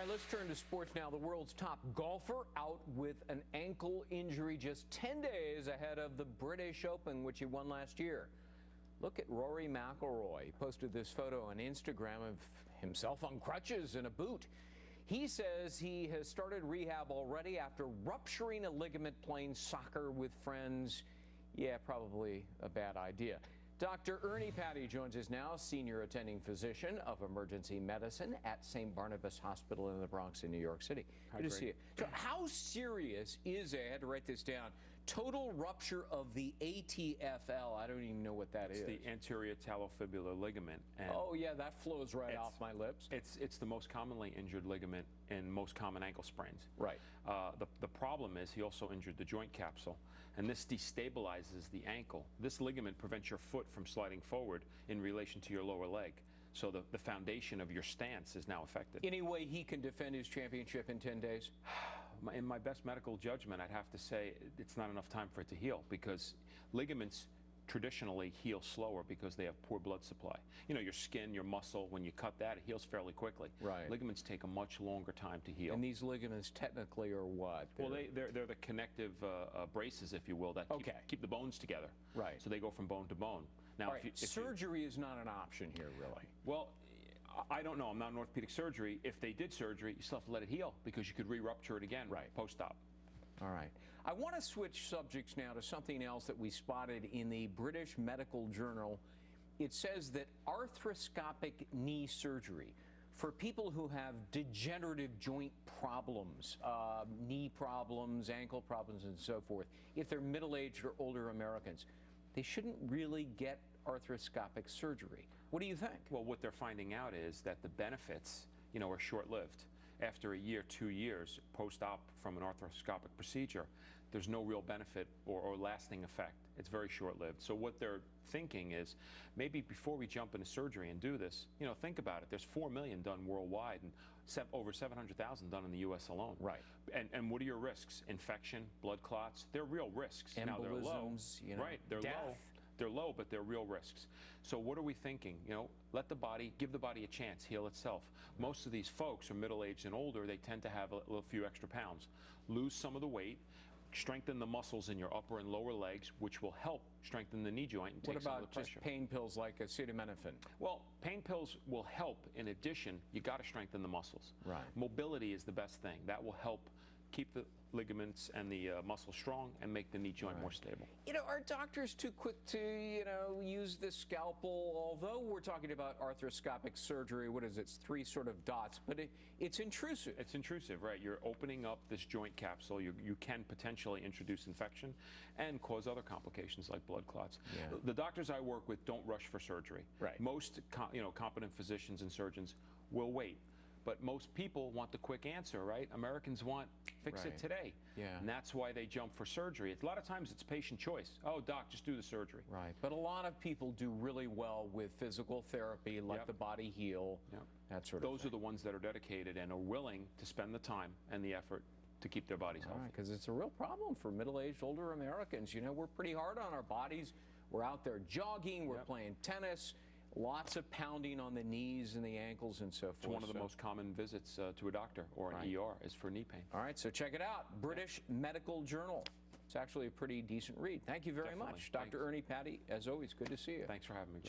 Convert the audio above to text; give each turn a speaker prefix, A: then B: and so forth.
A: right, let's turn to sports now. The world's top golfer out with an ankle injury just 10 days ahead of the British Open, which he won last year. Look at Rory McIlroy. He posted this photo on Instagram of himself on crutches and a boot. He says he has started rehab already after rupturing a ligament playing soccer with friends. Yeah, probably a bad idea. Dr. Ernest Patti joins us now, senior attending physician of emergency medicine at St. Barnabas Hospital in the Bronx in New York City. Good to see you. So how serious is it? I had to write this down. Total rupture of the ATFL. I don't even know what that is.
B: It's the anterior talofibular ligament. And
A: oh, yeah, that flows right off my lips.
B: It's the most commonly injured ligament in most common ankle sprains.
A: Right.
B: The problem is he also injured the joint capsule, and this destabilizes the ankle. This ligament prevents your foot from sliding forward in relation to your lower leg. So the foundation of your stance is now affected.
A: Any way he can defend his championship in 10 days?
B: In my best medical judgment, I'd have to say it's not enough time for it to heal, because ligaments traditionally heal slower because they have poor blood supply. You know, your skin, your muscle, when you cut that, it heals fairly quickly.
A: Right.
B: Ligaments take a much longer time to heal.
A: And these ligaments technically are what?
B: Well, they're the connective braces, if you will, that keep the bones together.
A: Right.
B: So they go from bone to bone. Now,
A: if surgery is not an option here, really.
B: Well, I don't know. I'm not an orthopedic surgery. If they did surgery, you still have to let it heal, because you could re-rupture it again post-op. All
A: right. I want to switch subjects now to something else that we spotted in the British Medical Journal. It says that arthroscopic knee surgery for people who have degenerative joint problems, knee problems, ankle problems, and so forth, if they're middle-aged or older Americans, they shouldn't really get arthroscopic surgery. What do you think?
B: Well, what they're finding out is that the benefits, you know, are short-lived. After a year, 2 years post-op from an arthroscopic procedure, there's no real benefit or lasting effect. It's very short-lived. So what they're thinking is, maybe before we jump into surgery and do this, you know, think about it. There's 4 million done worldwide and over 700,000 done in the U.S. alone.
A: Right.
B: And what are your risks? Infection, blood clots. They're real risks.
A: Embolisms,
B: now they're low.
A: You know,
B: right. They're
A: death.
B: low. They're low, but they're real risks. So what are we thinking? You know, let the body, give the body a chance, heal itself. Most of these folks are middle-aged and older. They tend to have a few extra pounds. Lose some of the weight, strengthen the muscles in your upper and lower legs, which will help strengthen the knee joint and take some of the pressure.
A: What about just pain pills like acetaminophen?
B: Well, pain pills will help. In addition, you got to strengthen the muscles.
A: Right.
B: Mobility is the best thing. That will help keep the ligaments and the muscle strong and make the knee joint more stable.
A: You know, are doctors too quick to, you know, use the scalpel? Although we're talking about arthroscopic surgery, what is it? It's 3 sort of dots, but it's intrusive.
B: It's intrusive, right? You're opening up this joint capsule. You can potentially introduce infection and cause other complications like blood clots.
A: Yeah.
B: The doctors I work with don't rush for surgery.
A: Right.
B: Most competent physicians and surgeons will wait. But most people want the quick answer, right? Americans want fix it today.
A: Yeah.
B: And that's why they jump for surgery. A lot of times it's patient choice. Oh, doc, just do the surgery.
A: Right. But a lot of people do really well with physical therapy, let the body heal, that sort of thing.
B: Those are the ones that are dedicated and are willing to spend the time and the effort to keep their bodies healthy.
A: Because it's a real problem for middle-aged, older Americans. You know, we're pretty hard on our bodies. We're out there jogging, we're playing tennis. Lots of pounding on the knees and the ankles and so forth.
B: It's one of the most common visits to a doctor or an ER is for knee pain.
A: All right, so check it out. British Medical Journal. It's actually a pretty decent read. Thank you very much. Dr. Ernest Patti, as always, good to see you.
B: Thanks for having me.